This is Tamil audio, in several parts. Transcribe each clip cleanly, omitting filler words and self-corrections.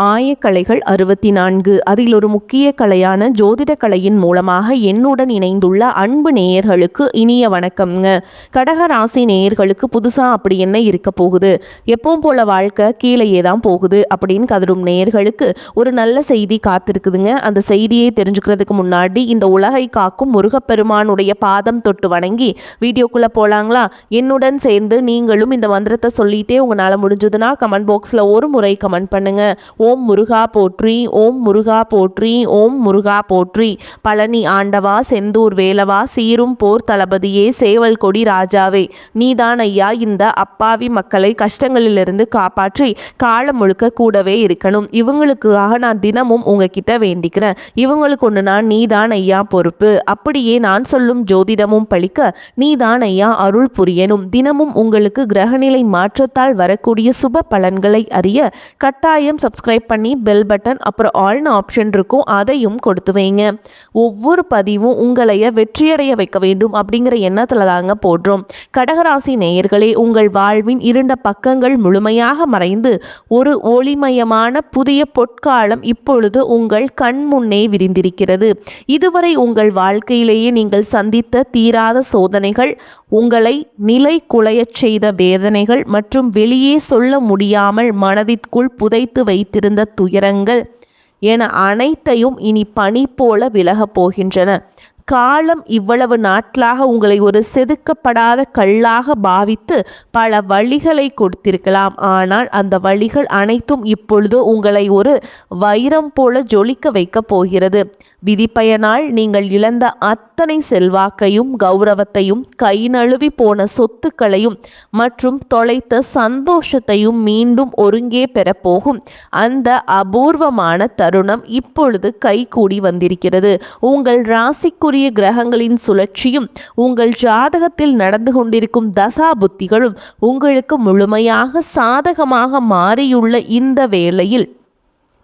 ஆயக்கலைகள் 64. அதில் ஒரு முக்கிய கலையான ஜோதிட கலையின் மூலமாக என்னுடன் இணைந்துள்ள அன்பு நேயர்களுக்கு இனிய வணக்கம்ங்க. கடக ராசி நேயர்களுக்கு புதுசா அப்படி என்ன இருக்க போகுது, எப்பவும் போல வாழ்க்கை கீழேயே தான் போகுது அப்படின்னு கதரும் நேயர்களுக்கு ஒரு நல்ல செய்தி காத்திருக்குதுங்க. அந்த செய்தியை தெரிஞ்சுக்கிறதுக்கு முன்னாடி இந்த உலகை காக்கும் முருகப்பெருமானுடைய பாதம் தொட்டு வணங்கி வீடியோக்குள்ள போலாங்களா? என்னுடன் சேர்ந்து நீங்களும் இந்த மந்திரத்தை சொல்லிட்டே உங்களால் முடிஞ்சதுன்னா கமெண்ட் பாக்ஸில் ஒரு முறை கமெண்ட் பண்ணுங்க. ஓம் முருகா போற்றி, ஓம் முருகா போற்றி, ஓம் முருகா போற்றி. பழனி ஆண்டவா, செந்தூர் வேலவா, சீரும் போர் தளபதியே, சேவல் கொடி ராஜாவே, நீதான் ஐயா இந்த அப்பாவி மக்களை கஷ்டங்களிலிருந்து காப்பாற்றி காலம் முழுக்க கூடவே இருக்கணும். இவங்களுக்காக நான் தினமும் உங்ககிட்ட வேண்டிக்கிறேன். இவங்களுக்கு ஒன்றுனா நீதான் ஐயா பொறுப்பு. அப்படியே நான் சொல்லும் ஜோதிடமும் பழிக்க நீதான் ஐயா அருள் புரியணும். தினமும் உங்களுக்கு கிரகநிலை மாற்றத்தால் வரக்கூடிய சுப பலன்களை அறிய கட்டாயம் சப்ஸ்கிரைப் பண்ணி பெல் பட்டன் அப்புறம் ஆல்னு ஆப்ஷன் இருக்கும், அதையும் கொடுத்து வைங்க. ஒவ்வொரு பதிவும் உங்களைய வெற்றியடைய வைக்க வேண்டும் அப்படிங்கிற எண்ணத்துல தாங்க போடுறோம். கடகராசி நேயர்களே, உங்கள் வாழ்வின் இருண்ட பக்கங்கள் முழுமையாக மறைந்து ஒரு ஒளிமயமான புதிய பொற்காலம் இப்பொழுது உங்கள் கண் முன்னே விரிந்திருக்கிறது. இதுவரை உங்கள் வாழ்க்கையிலேயே நீங்கள் சந்தித்த தீராத சோதனைகள், உங்களை நிலை குலையச் செய்த வேதனைகள் மற்றும் வெளியே சொல்ல முடியாமல் மனதிற்குள் புதைத்து வைத்திருந்த துயரங்கள் என அனைத்தையும் இனி பனி போல விலகப் போகின்றன. காலம் இவ்வளவு நாட்களாக உங்களை ஒரு செதுக்கப்படாத கல்லாக பாவித்து பல வழிகளை கொடுத்திருக்கலாம். ஆனால் அந்த வழிகள் அனைத்தும் இப்பொழுது உங்களை ஒரு வைரம் போல ஜொலிக்க வைக்க போகிறது. விதிப்பயனால் நீங்கள் இழந்த அத்தனை செல்வாக்கையும் கௌரவத்தையும், கை நழுவி போன சொத்துக்களையும் மற்றும் தொலைத்த சந்தோஷத்தையும் மீண்டும் ஒருங்கே பெறப்போகும் அந்த அபூர்வமான தருணம் இப்பொழுது கைகூடி வந்திருக்கிறது. உங்கள் ராசிக்குரிய கிரகங்களின் சுழற்சியும் உங்கள் ஜாதகத்தில் நடந்து கொண்டிருக்கும் தசா புத்திகளும் உங்களுக்கு முழுமையாக சாதகமாக மாறியுள்ள இந்த வேளையில்,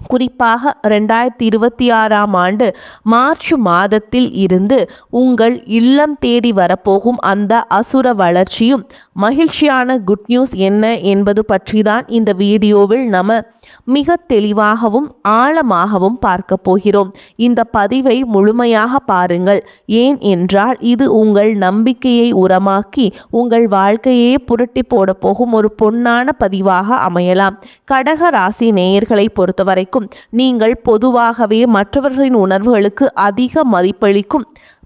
குறிப்பாக 2026ஆம் ஆண்டு மார்ச் மாதத்தில் இருந்து உங்கள் இல்லம் தேடி வரப்போகும் அந்த அசுர வளர்ச்சியும் மகிழ்ச்சியான குட் நியூஸ் என்ன என்பது பற்றி தான் இந்த வீடியோவில் நம்ம மிக தெளிவாகவும் ஆழமாகவும் பார்க்க போகிறோம். இந்த பதிவை முழுமையாக பாருங்கள். ஏன் என்றால் இது உங்கள் நம்பிக்கையை உரமாக்கி உங்கள் வாழ்க்கையே புரட்டி போட போகும் ஒரு பொன்னான பதிவாக அமையலாம். கடக ராசி நேயர்களை பொறுத்தவரை நீங்கள் பொதுவாகவே மற்றவர்களின் உணர்வுகளுக்கு அதிக மதிப்பளிக்கும்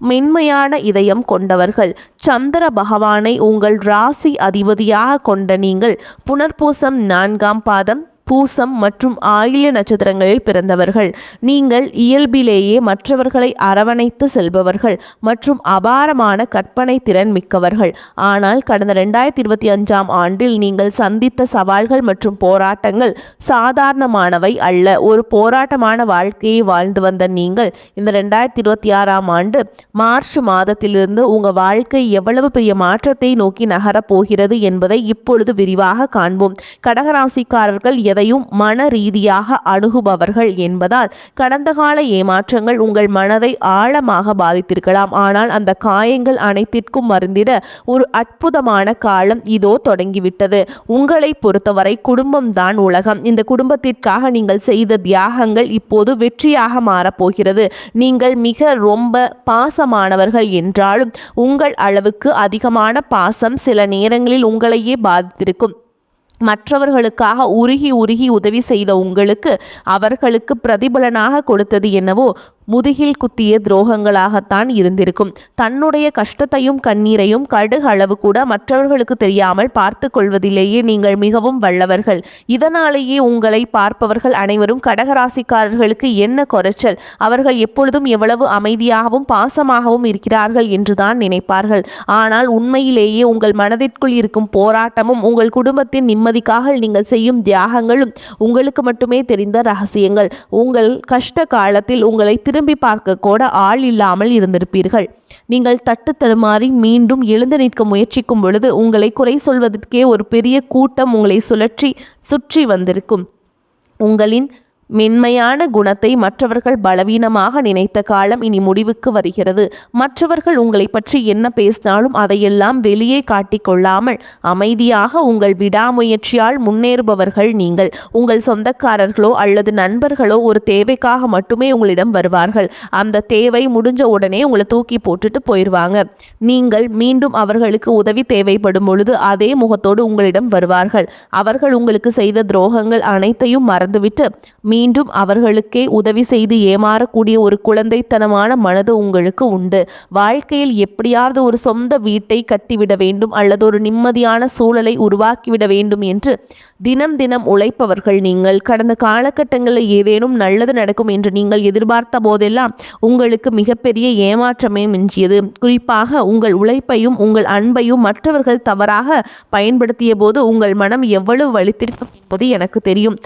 மென்மையான இதயம் கொண்டவர்கள். சந்திர பகவானை உங்கள் ராசி அதிபதியாக கொண்ட நீங்கள் புனர்பூசம் 4ஆம் பாதம், பூசம் மற்றும் ஆயில்ய நட்சத்திரங்களில் பிறந்தவர்கள். நீங்கள் இயல்பிலேயே மற்றவர்களை அரவணைத்து செல்பவர்கள் மற்றும் அபாரமான கற்பனை திறன் மிக்கவர்கள். ஆனால் கடந்த 2025ஆம் ஆண்டில் நீங்கள் சந்தித்த சவால்கள் மற்றும் போராட்டங்கள் சாதாரணமானவை அல்ல. ஒரு போராட்டமான வாழ்க்கையை வாழ்ந்து வந்த நீங்கள் இந்த 2026ஆம் ஆண்டு மார்ச் மாதத்திலிருந்து உங்கள் வாழ்க்கை எவ்வளவு பெரிய மாற்றத்தை நோக்கி நகரப் போகிறது என்பதை இப்பொழுது விரிவாக காண்போம். கடகராசிக்காரர்கள் எதையும் மன ரீதியாக அணுகுபவர்கள் என்பதால் கடந்த கால ஏமாற்றங்கள் உங்கள் மனதை ஆழமாக பாதித்திருக்கலாம். ஆனால் அந்த காயங்கள் அனைத்திற்கும் மருந்திட ஒரு அற்புதமான காலம் இதோ தொடங்கிவிட்டது. உங்களை பொறுத்தவரை குடும்பம்தான் உலகம். இந்த குடும்பத்திற்காக நீங்கள் செய்த தியாகங்கள் இப்போது வெற்றியாக மாறப்போகிறது. நீங்கள் ரொம்ப பாசமானவர்கள் என்றாலும் உங்கள் அளவுக்கு அதிகமான பாசம் சில நேரங்களில் உங்களையே பாதித்திருக்கும். மற்றவர்களுக்காக உருகி உருகி உதவி செய்த உங்களுக்கு அவர்களுக்கு பிரதிபலனாக கொடுத்தது என்னவோ முதுகில் குத்திய துரோகங்களாகத்தான் இருந்திருக்கும். தன்னுடைய கஷ்டத்தையும் கண்ணீரையும் கடுகு அளவு கூட மற்றவர்களுக்கு தெரியாமல் பார்த்து கொள்வதிலேயே நீங்கள் மிகவும் வல்லவர்கள். இதனாலேயே உங்களை பார்ப்பவர்கள் அனைவரும் கடகராசிக்காரர்களுக்கு என்ன குறைச்சல், அவர்கள் எப்பொழுதும் எவ்வளவு அமைதியாகவும் பாசமாகவும் இருக்கிறார்கள் என்றுதான் நினைப்பார்கள். ஆனால் உண்மையிலேயே உங்கள் மனதிற்குள் இருக்கும் போராட்டமும் உங்கள் குடும்பத்தின் நிம்மதிக்காக நீங்கள் செய்யும் தியாகங்களும் உங்களுக்கு மட்டுமே தெரிந்த ரகசியங்கள். உங்கள் கஷ்ட காலத்தில் உங்களை திரும்பி பார்க்க கூட ஆள் இல்லாமல் இருந்திருப்பீர்கள். நீங்கள் தட்டு தடுமாறி மீண்டும் எழுந்து நிற்க முயற்சிக்கும் பொழுது உங்களை குறை சொல்வதற்கே ஒரு பெரிய கூட்டம் உங்களை சுற்றி வந்திருக்கும். உங்களின் மென்மையான குணத்தை மற்றவர்கள் பலவீனமாக நினைத்த காலம் இனி முடிவுக்கு வருகிறது. மற்றவர்கள் உங்களை பற்றி என்ன பேசினாலும் அதையெல்லாம் வெளியே காட்டிக்கொள்ளாமல் அமைதியாக உங்கள் விடாமுயற்சியால் முன்னேறுபவர்கள் நீங்கள். உங்கள் சொந்தக்காரர்களோ அல்லது நண்பர்களோ ஒரு தேவைக்காக மட்டுமே உங்களிடம் வருவார்கள். அந்த தேவை முடிஞ்ச உடனே உங்களை தூக்கி போட்டுட்டு போயிடுவாங்க. நீங்கள் மீண்டும் அவர்களுக்கு உதவி தேவைப்படும் பொழுது அதே முகத்தோடு உங்களிடம் வருவார்கள். அவர்கள் உங்களுக்கு செய்த துரோகங்கள் அனைத்தையும் மறந்துவிட்டு மீண்டும் அவர்களுக்கே உதவி செய்து ஏமாறக்கூடிய ஒரு குழந்தைத்தனமான மனது உங்களுக்கு உண்டு. வாழ்க்கையில் எப்படியாவது ஒரு சொந்த வீட்டை கட்டிவிட வேண்டும் அல்லது ஒரு நிம்மதியான சூழலை உருவாக்கிவிட வேண்டும் என்று தினம் தினம் உழைப்பவர்கள் நீங்கள். கடந்த காலகட்டங்களில் ஏதேனும் நல்லது நடக்கும் என்று நீங்கள் எதிர்பார்த்த போதெல்லாம் உங்களுக்கு மிகப்பெரிய ஏமாற்றமே மிஞ்சியது. குறிப்பாக உங்கள் உழைப்பையும் உங்கள் அன்பையும் மற்றவர்கள் தவறாக பயன்படுத்திய போது உங்கள் மனம் எவ்வளவு வலித்திருக்கும் என்பது எனக்கு தெரியும்.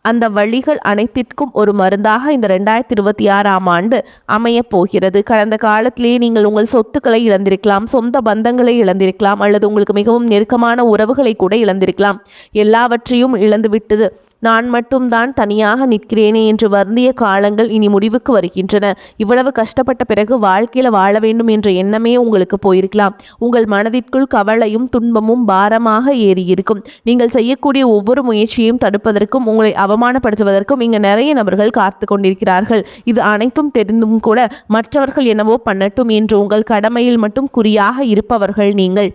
அந்த வழிகள் அனைத்திற்கும் ஒரு மருந்தாக இந்த 2026ஆம் ஆண்டு அமையப் போகிறது. கடந்த காலத்திலேயே நீங்கள் உங்கள் சொத்துக்களை இழந்திருக்கலாம், சொந்த பந்தங்களை இழந்திருக்கலாம், அல்லது உங்களுக்கு மிகவும் நெருக்கமான உறவுகளை கூட இழந்திருக்கலாம். எல்லாவற்றையும் இழந்துவிட்டது நான் மட்டும்தான் தனியாக நிற்கிறேனே என்று வருந்திய காலங்கள் இனி முடிவுக்கு வருகின்றன. இவ்வளவு கஷ்டப்பட்ட பிறகு வாழ்க்கையில் வாழ வேண்டும் என்ற எண்ணமே உங்களுக்கு போயிருக்கலாம். உங்கள் மனதிற்குள் கவலையும் துன்பமும் பாரமாக ஏறியிருக்கும். நீங்கள் செய்யக்கூடிய ஒவ்வொரு முயற்சியையும் தடுப்பதற்கும் உங்களை அவமானப்படுத்துவதற்கும் இங்கு நிறைய நபர்கள் காத்து கொண்டிருக்கிறார்கள். இது அனைத்தும் தெரிந்தும் கூட மற்றவர்கள் என்னவோ பண்ணட்டும் என்று உங்கள் கடமையில் மட்டும் குறியாக இருப்பவர்கள் நீங்கள்.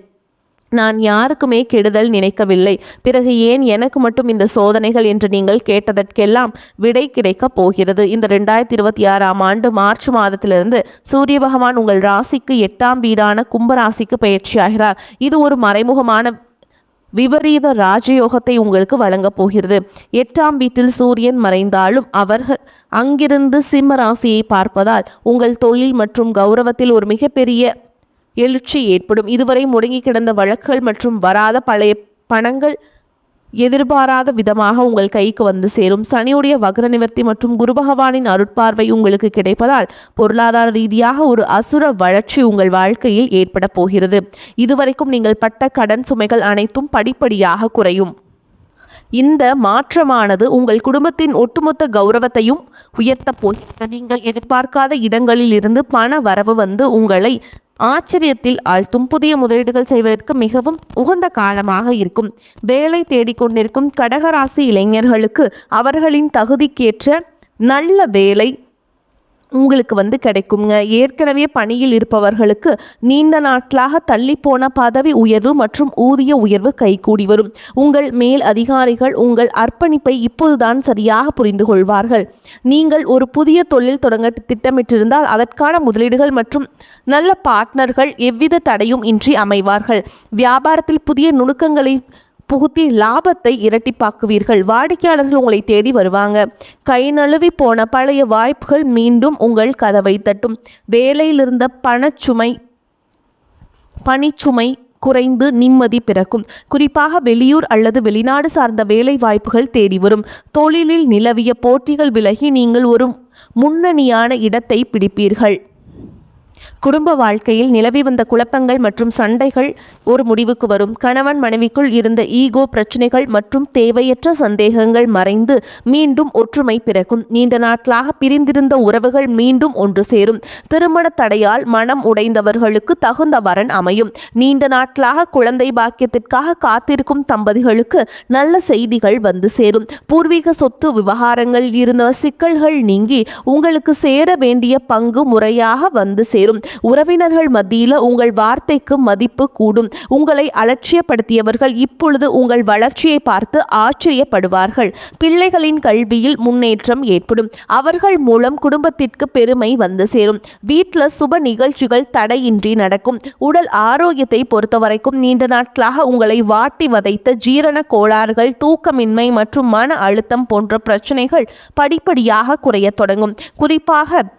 நான் யாருக்குமே கெடுதல் நினைக்கவில்லை, பிறகு ஏன் எனக்கு மட்டும் இந்த சோதனைகள் என்று நீங்கள் கேட்டதற்கெல்லாம் விடை கிடைக்கப் போகிறது. இந்த 2026ஆம் ஆண்டு மார்ச் மாதத்திலிருந்து சூரிய பகவான் உங்கள் ராசிக்கு 8ஆம் வீடான கும்பராசிக்கு பயிற்சியாகிறார். இது ஒரு மறைமுகமான விபரீத ராஜயோகத்தை உங்களுக்கு வழங்கப் போகிறது. 8ஆம் வீட்டில் சூரியன் மறைந்தாலும் அவர்கள் அங்கிருந்து சிம்ம ராசியை பார்ப்பதால் உங்கள் தொழில் மற்றும் கௌரவத்தில் ஒரு மிகப்பெரிய எழுச்சி ஏற்படும். இதுவரை முடங்கி கிடந்த வழக்குகள் மற்றும் வராத பழைய பணங்கள் எதிர்பாராத விதமாக உங்கள் கைக்கு வந்து சேரும். சனியுடைய வக்ர நிவர்த்தி மற்றும் குரு பகவானின் அருட்பார்வை உங்களுக்கு கிடைப்பதால் பொருளாதார ரீதியாக ஒரு அசுர வளர்ச்சி உங்கள் வாழ்க்கையில் ஏற்பட போகிறது. இதுவரைக்கும் நீங்கள் பட்ட கடன் சுமைகள் அனைத்தும் படிப்படியாக குறையும். இந்த மாற்றமானது உங்கள் குடும்பத்தின் ஒட்டுமொத்த கௌரவத்தையும் உயர்த்தப் போகிறது. நீங்கள் எதிர்பார்க்காத இடங்களில் இருந்து பண வரவு வந்து உங்களை ஆச்சரியத்தில் ஆழ்த்தும். புதிய முதலீடுகள் செய்வதற்கு மிகவும் உகந்த காலமாக இருக்கும். வேலை தேடிக்கொண்டிருக்கும் கடகராசி இளைஞர்களுக்கு அவர்களின் தகுதிக்கேற்ற நல்ல வேலை உங்களுக்கு கிடைக்குங்க. ஏற்கனவே பணியில் இருப்பவர்களுக்கு நீண்ட நாட்களாக தள்ளி போன பதவி உயர்வு மற்றும் ஊதிய உயர்வு கைகூடி வரும். உங்கள் மேல் அதிகாரிகள் உங்கள் அர்ப்பணிப்பை இப்போதுதான் சரியாக புரிந்து கொள்வார்கள். நீங்கள் ஒரு புதிய தொழில் தொடங்க திட்டமிட்டிருந்தால் அதற்கான முதலீடுகள் மற்றும் நல்ல பார்ட்னர்கள் எவ்வித தடையும் இன்றி அமைவார்கள். வியாபாரத்தில் புதிய நுணுக்கங்களை புகுத்தி லாபத்தை இரட்டிப்பாக்குவீர்கள். வாடிக்கையாளர்கள் உங்களை தேடி வருவாங்க. கை நழுவி போன பழைய வாய்ப்புகள் மீண்டும் உங்கள் கதவை தட்டும். வேலையிலிருந்த பணிச்சுமை குறைந்து நிம்மதி பிறக்கும். குறிப்பாக வெளியூர் அல்லது வெளிநாடு சார்ந்த வேலை வாய்ப்புகள் தேடி வரும். தொழிலில் நிலவிய போட்டிகள் விலகி நீங்கள் ஒரு முன்னணியான இடத்தை பிடிப்பீர்கள். குடும்ப வாழ்க்கையில் நிலவி வந்த குழப்பங்கள் மற்றும் சண்டைகள் ஒரு முடிவுக்கு வரும். கணவன் மனைவிக்குள் இருந்த ஈகோ பிரச்சனைகள் மற்றும் தேவையற்ற சந்தேகங்கள் மறைந்து மீண்டும் ஒற்றுமை பிறக்கும். நீண்ட நாட்களாக பிரிந்திருந்த உறவுகள் மீண்டும் ஒன்று சேரும். திருமண தடையால் மனம் உடைந்தவர்களுக்கு தகுந்த வரன் அமையும். நீண்ட நாட்களாக குழந்தை பாக்கியத்திற்காக காத்திருக்கும் தம்பதிகளுக்கு நல்ல செய்திகள் வந்து சேரும். பூர்வீக சொத்து விவகாரங்களில் இருந்த சிக்கல்கள் நீங்கி உங்களுக்கு சேர வேண்டிய பங்கு முறையாக வந்து சேரும். உறவினர்கள் மத்தியில் உங்கள் வார்த்தைக்கு மதிப்பு கூடும். உங்களை அலட்சியப்படுத்தியவர்கள் இப்பொழுது உங்கள் வளர்ச்சியை பார்த்து ஆச்சரியப்படுவார்கள். பிள்ளைகளின் கல்வியில் முன்னேற்றம் ஏற்படும். அவர்கள் மூலம் குடும்பத்திற்கு பெருமை வந்து சேரும். வீட்டில் சுப நிகழ்ச்சிகள் தடையின்றி நடக்கும். உடல் ஆரோக்கியத்தை பொறுத்தவரைக்கும் நீண்ட நாட்களாக உங்களை வாட்டி வதைத்த ஜீரண கோளாறுகள், தூக்கமின்மை மற்றும் மன அழுத்தம் போன்ற பிரச்சனைகள் படிப்படியாக குறைய தொடங்கும். குறிப்பாக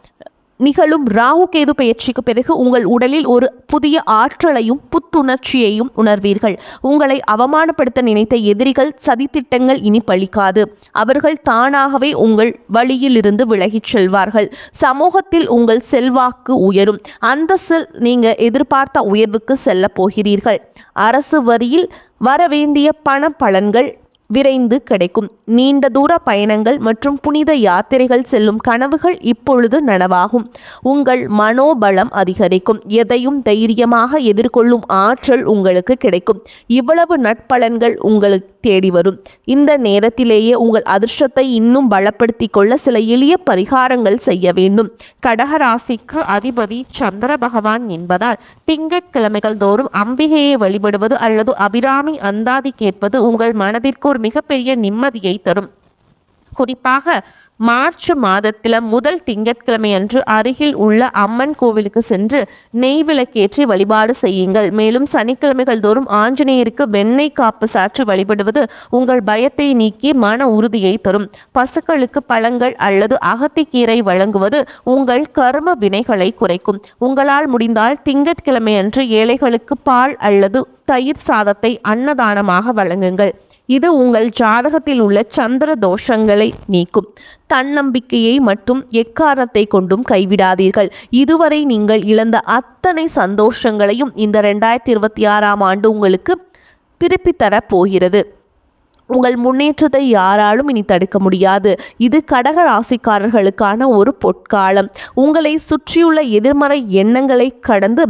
நிகழும் ராகு கேது பயிற்சிக்கு பிறகு உங்கள் உடலில் ஒரு புதிய ஆற்றலையும் புத்துணர்ச்சியையும் உணர்வீர்கள். உங்களை அவமானப்படுத்த நினைத்த எதிரிகள் சதித்திட்டங்கள் இனி பலிக்காது. அவர்கள் தானாகவே உங்கள் வழியிலிருந்து விலகிச் செல்வார்கள். சமூகத்தில் உங்கள் செல்வாக்கு உயரும். அந்தஸ்தில் நீங்கள் எதிர்பார்த்த உயர்வுக்கு செல்ல போகிறீர்கள். அரசு வரியில் வரவேண்டிய பண பலன்கள் விரைந்து கிடைக்கும். நீண்ட தூர பயணங்கள் மற்றும் புனித யாத்திரைகள் செல்லும் கனவுகள் இப்பொழுது நனவாகும். உங்கள் மனோபலம் அதிகரிக்கும். எதையும் தைரியமாக எதிர்கொள்ளும் ஆற்றல் உங்களுக்கு கிடைக்கும். இவ்வளவு நட்பலன்கள் உங்களுக்கு தேடி வரும். இந்த நேரத்திலேயே உங்கள் அதிர்ஷ்டத்தை இன்னும் பலப்படுத்திக் கொள்ள சில எளிய பரிகாரங்கள் செய்ய வேண்டும். கடகராசிக்கு அதிபதி சந்திர பகவான் என்பதால் திங்கட்கிழமைகள் தோறும் அம்பிகையை வழிபடுவது அல்லது அபிராமி அந்தாதி கேட்பது உங்கள் மனதிற்கு ஒரு மிகப்பெரிய நிம்மதியை தரும். குறிப்பாக மார்ச் மாதத்தில் முதல் திங்கட்கிழமை அன்று அருகில் உள்ள அம்மன் கோவிலுக்கு சென்று நெய் விளக்கேற்றி வழிபாடு செய்யுங்கள். மேலும் சனிக்கிழமைகள் தோறும் ஆஞ்சநேயருக்கு வெண்ணெய் காப்பு சாற்றி வழிபடுவது உங்கள் பயத்தை நீக்கி மன உறுதியை தரும். பசுக்களுக்கு பழங்கள் அல்லது அகத்திக்கீரை வழங்குவது உங்கள் கர்ம வினைகளை குறைக்கும். உங்களால் முடிந்தால் திங்கட்கிழமை அன்று ஏழைகளுக்கு பால் அல்லது தயிர் சாதத்தை அன்னதானமாக வழங்குங்கள். இது உங்கள் ஜாதகத்தில் உள்ள சந்திர தோஷங்களை நீக்கும். தன்னம்பிக்கையை மற்றும் எக்காரணத்தை கொண்டும் கைவிடாதீர்கள். இதுவரை நீங்கள் இழந்த அத்தனை சந்தோஷங்களையும் இந்த 2026ஆம் ஆண்டு உங்களுக்கு திருப்பி தரப் போகிறது. உங்கள் முன்னேற்றத்தை யாராலும் இனி தடுக்க முடியாது. இது கடக ராசிக்காரர்களுக்கான ஒரு பொற்காலம். உங்களை சுற்றியுள்ள எதிர்மறை எண்ணங்களை கடந்து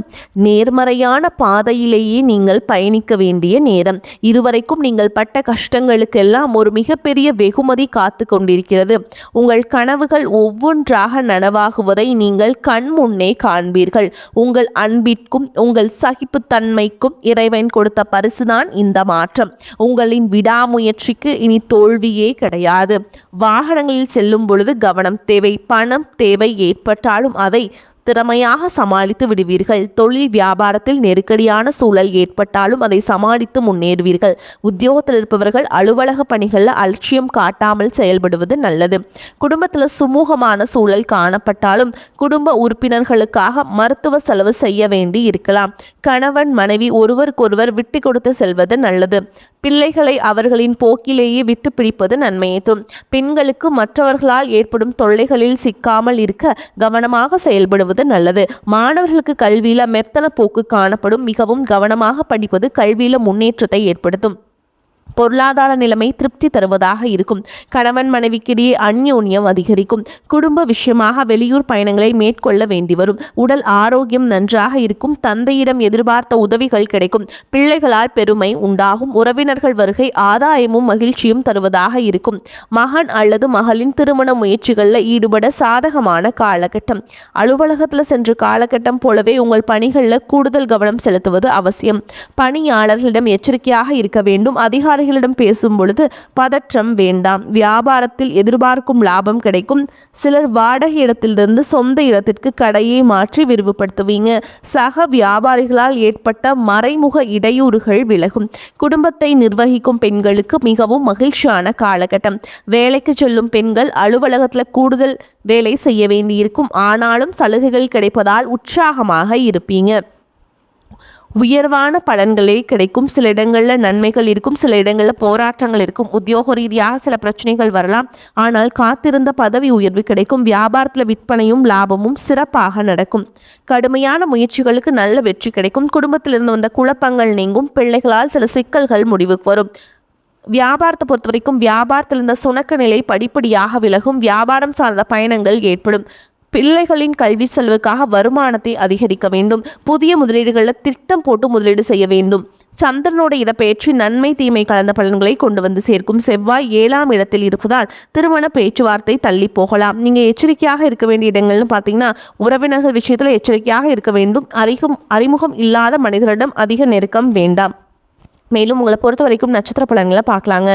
நேர்மறையான பாதையிலேயே நீங்கள் பயணிக்க வேண்டிய நேரம். இதுவரைக்கும் நீங்கள் பட்ட கஷ்டங்களுக்கெல்லாம் ஒரு மிகப்பெரிய வெகுமதி காத்து கொண்டிருக்கிறது. உங்கள் கனவுகள் ஒவ்வொன்றாக நனவாகுவதை நீங்கள் கண் முன்னே காண்பீர்கள். உங்கள் அன்பிற்கும் உங்கள் சகிப்புத்தன்மைக்கும் இறைவன் கொடுத்த பரிசுதான் இந்த மாற்றம். உங்களின் விடாமுயற்சிக்கு இனி தோல்வியே கிடையாது. வாகனங்களில் செல்லும் பொழுது கவனம் தேவை. பணம் தேவை ஏற்பட்டாலும் அதை திறமையாக சமாளித்து விடுவீர்கள். தொழில் வியாபாரத்தில் நெருக்கடியான சூழல் ஏற்பட்டாலும் அதை சமாளித்து முன்னேறுவீர்கள். உத்தியோகத்தில் இருப்பவர்கள் அலுவலக பணிகளில் அலட்சியம் காட்டாமல் செயல்படுவது நல்லது. குடும்பத்தில் சுமூகமான சூழல் காணப்பட்டாலும் குடும்ப உறுப்பினர்களுக்காக மருத்துவ செலவு செய்ய வேண்டி இருக்கலாம். கணவன் மனைவி ஒருவருக்கொருவர் விட்டு கொடுத்து செல்வது நல்லது. பிள்ளைகளை அவர்களின் போக்கிலேயே விட்டு பிடிப்பது நன்மையை தரும். பெண்களுக்கு மற்றவர்களால் ஏற்படும் தொல்லைகளில் சிக்காமல் இருக்க கவனமாக செயல்படுவது நல்லது. மாணவர்களுக்கு கல்வியில மெத்தன போக்கு காணப்படும். மிகவும் கவனமாக படிப்பது கல்வியில முன்னேற்றத்தை ஏற்படுத்தும். பொருளாதார நிலைமை திருப்தி தருவதாக இருக்கும். கணவன் மனைவிக்கிடையே அந்யோன்யம் அதிகரிக்கும். குடும்ப விஷயமாக வெளியூர் பயணங்களை மேற்கொள்ள வேண்டி வரும். உடல் ஆரோக்கியம் நன்றாக இருக்கும். தந்தையிடம் எதிர்பார்த்த உதவிகள் கிடைக்கும். பிள்ளைகளால் பெருமை உண்டாகும். உறவினர்கள் வருகை ஆதாயமும் மகிழ்ச்சியும் தருவதாக இருக்கும். மகன் அல்லது மகளின் திருமண முயற்சிகளில் ஈடுபட சாதகமான காலகட்டம். அலுவலகத்தில் சென்ற காலகட்டம் போலவே உங்கள் பணிகளில் கூடுதல் கவனம் செலுத்துவது அவசியம். பணியாளர்களிடம் எச்சரிக்கையாக இருக்க வேண்டும். அதிகாரிகளிடம் பேசும் பொழுது பதற்றம் வேண்டாம். வியாபாரத்தில் எதிர்பார்க்கும் லாபம் கிடைக்கும். சிலர் வாடகை இடத்திலிருந்து சொந்த இடத்திற்கு கடையை மாற்றி விரிவுபடுத்துவீங்க. சக வியாபாரிகளால் ஏற்பட்ட மறைமுக இடையூறுகள் விலகும். குடும்பத்தை நிர்வகிக்கும் பெண்களுக்கு மிகவும் மகிழ்ச்சியான காலகட்டம். வேலைக்கு செல்லும் பெண்கள் அலுவலகத்தில் கூடுதல் வேலை செய்ய வேண்டியிருக்கும். ஆனாலும் சலுகைகள் கிடைப்பதால் உற்சாகமாக இருப்பீங்க. உயர்வான பலன்களே கிடைக்கும். சில இடங்களில் நன்மைகள் இருக்கும். சில இடங்களில் போராட்டங்கள் இருக்கும். உத்தியோக ரீதியாக சில பிரச்சனைகள் வரலாம். ஆனால் காத்திருந்த பதவி உயர்வு கிடைக்கும். வியாபாரத்தில் விற்பனையும் லாபமும் சிறப்பாக நடக்கும். கடுமையான முயற்சிகளுக்கு நல்ல வெற்றி கிடைக்கும். குடும்பத்திலிருந்து வந்த குழப்பங்கள் நீங்கும். பிள்ளைகளால் சில சிக்கல்கள் முடிவுக்கு வரும். வியாபாரத்தை பொறுத்த வரைக்கும் வியாபாரத்தில் இருந்த சுணக்க நிலை படிப்படியாக விலகும். வியாபாரம் சார்ந்த பயணங்கள் ஏற்படும். பிள்ளைகளின் கல்வி செலவுக்காக வருமானத்தை அதிகரிக்க வேண்டும். புதிய முதலீடுகளில் திட்டம் போட்டு முதலீடு செய்ய வேண்டும். சந்திரனோட இடப்பெயர்ச்சி நன்மை தீமை கலந்த பலன்களை கொண்டு வந்து சேர்க்கும். செவ்வாய் 7ஆம் இடத்தில் இருப்பதால் திருமண பேச்சுவார்த்தை தள்ளி போகலாம். நீங்கள் எச்சரிக்கையாக இருக்க வேண்டிய இடங்கள்னு பார்த்தீங்கன்னா உறவினர்கள் விஷயத்தில் எச்சரிக்கையாக இருக்க வேண்டும். அறிமுகம் இல்லாத மனிதரிடம் அதிக நெருக்கம் வேண்டாம். மேலும் உங்களை பொறுத்த வரைக்கும் நட்சத்திர பலன்களை பார்க்கலாங்க.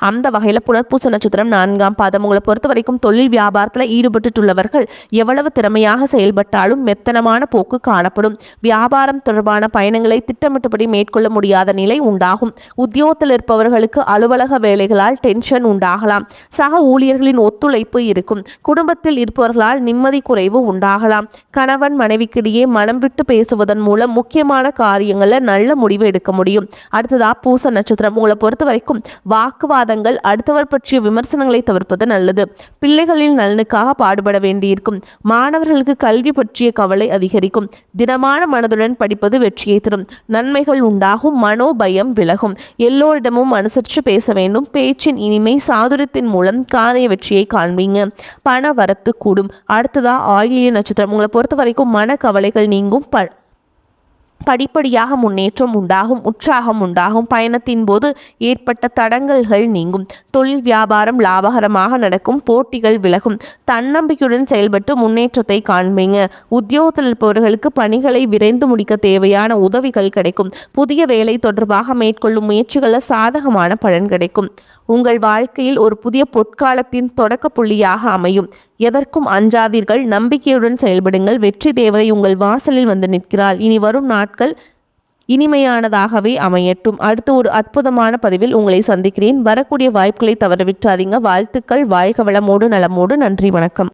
அந்த வகையில் புனர்பூச நட்சத்திரம் 4ஆம் பாதம். உங்களை பொறுத்த வரைக்கும் தொழில் வியாபாரத்தில் ஈடுபட்டுள்ளவர்கள் எவ்வளவு திறமையாக செயல்பட்டாலும் மெத்தனமான போக்கு காணப்படும். வியாபாரம் தொடர்பான பயணங்களை திட்டமிட்டபடி மேற்கொள்ள முடியாத நிலை உண்டாகும். உத்தியோகத்தில் இருப்பவர்களுக்கு அலுவலக வேலைகளால் டென்ஷன் உண்டாகலாம். சக ஊழியர்களின் ஒத்துழைப்பு இருக்கும். குடும்பத்தில் இருப்பவர்களால் நிம்மதி குறைவு உண்டாகலாம். கணவன் மனைவிக்கிடையே மனம் விட்டு பேசுவதன் மூலம் முக்கியமான காரியங்களில் நல்ல முடிவு எடுக்க முடியும். அடுத்ததாக பூச நட்சத்திரம். உங்களை பொறுத்த வரைக்கும் வாக்குவாதங்கள், அடுத்தவர் பற்றிய விமர்சனங்களை தவிர்ப்பது நல்லது. பிள்ளைகளின் நலனுக்காக பாடுபட வேண்டியிருக்கும். மாணவர்களுக்கு கல்வி பற்றிய கவலை அதிகரிக்கும். திடமான மனதுடன் படிப்பது வெற்றியை தரும். நன்மைகள் உண்டாகும். மனோபயம் விலகும். எல்லோரிடமும் அனுசரித்து பேச வேண்டும். பேச்சின் இனிமை சாதுரியத்தின் மூலம் காரிய வெற்றியை காண்பீங்க. பண வரத்து கூடும். அடுத்ததா ஆயில்ய நட்சத்திரம். உங்களை பொறுத்த வரைக்கும் மன கவலைகள் நீங்கும். படிப்படியாக முன்னேற்றம் உண்டாகும். உற்சாகம் உண்டாகும். பயணத்தின் போது ஏற்பட்ட தடங்கல்கள் நீங்கும். தொழில் வியாபாரம் லாபகரமாக நடக்கும். போட்டிகள் விலகும். தன்னம்பிக்கையுடன் செயல்பட்டு முன்னேற்றத்தை காண்பீங்க. உத்தியோகத்தில் இருப்பவர்களுக்கு பணிகளை விரைந்து முடிக்க தேவையான உதவிகள் கிடைக்கும். புதிய வேலை தொடர்பாக மேற்கொள்ளும் முயற்சிகளில் சாதகமான பலன் கிடைக்கும். உங்கள் வாழ்க்கையில் ஒரு புதிய பொற்காலத்தின் தொடக்க புள்ளியாக அமையும். எதற்கும் அஞ்சாதீர்கள். நம்பிக்கையுடன் செயல்படுங்கள். வெற்றி தேவதை உங்கள் வாசலில் வந்து நிற்கிறாள். இனி வரும் நாட்கள் இனிமையானதாகவே அமையட்டும். அடுத்து ஒரு அற்புதமான பதிவில் உங்களை சந்திக்கிறேன். வரக்கூடிய வாய்ப்புகளை தவறவிட்டாதீங்க. வாழ்த்துக்கள். வாழ்க வளமோடு நலமோடு. நன்றி, வணக்கம்.